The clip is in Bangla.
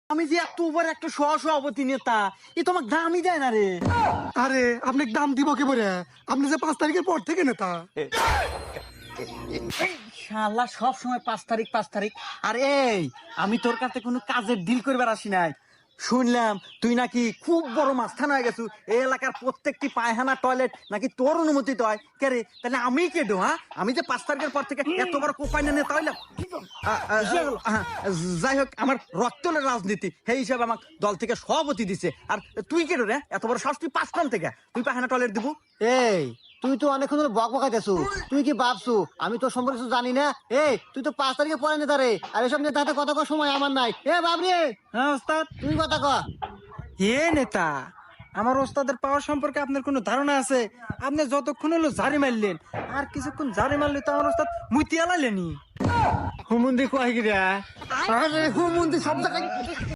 আমি যে এত বড় একটা সহসভাপতি নেতা, এ তো আমাকে দামই দেয় না রে। আরে আপনি দাম দিব কি বলে? আপনি যে 5 তারিখের পর থেকে নেতা। শালা সব সময় 5 তারিখ 5 তারিখ। আর এই, আমি তোর কাছে কোনো কাজের ডিল করবার আসি নাই। শুনলাম তুই নাকি খুব বড় মাস্তান হয়ে গেছু, এই এলাকার প্রত্যেকটি পায়খানা টয়লেট নাকি তোর অনুমতিতে হয়। কে রে, তাহলে আমি কেডো? হ্যাঁ, আমি যে 5 তারিখের পর থেকে এত বড় কোপাইনা নেতা হইলাম। যাই হোক, আমার রক্তলের রাজনীতি সেই হিসাবে আমাকে দল থেকে সভাপতি দিছে। আর তুই কেডো রে, এত বড় সাহস? তুই 5 থেকে তুই পায়খানা টয়লেট দিব? এই তুই তো অনেকক্ষণ ধরে বক বকাইতেছু। তুই কি ভাবছু আমি তোর সম্পর্কে কিছু জানি না? এই তুই তো 5 তারিখে পরে নেতা রে, আর এসব নেতা হাতে কথা কর সময় আমার নাই। এ বাবরে, হ্যাঁ ওস্তাদ। তুই কথা ক। হে নেতা, আমার ওস্তাদের পাওয়ার সম্পর্কে আপনার কোনো ধারণা আছে? আপনি যতক্ষণ হলো জারি মারলেন, আর কিছুক্ষণ জারি মারলে তো আমার ওস্তাদ মুইতি আলাইলেনি। হুমুন্দি কয় গিরা? আরে হুমুন্দি সব জায়গায়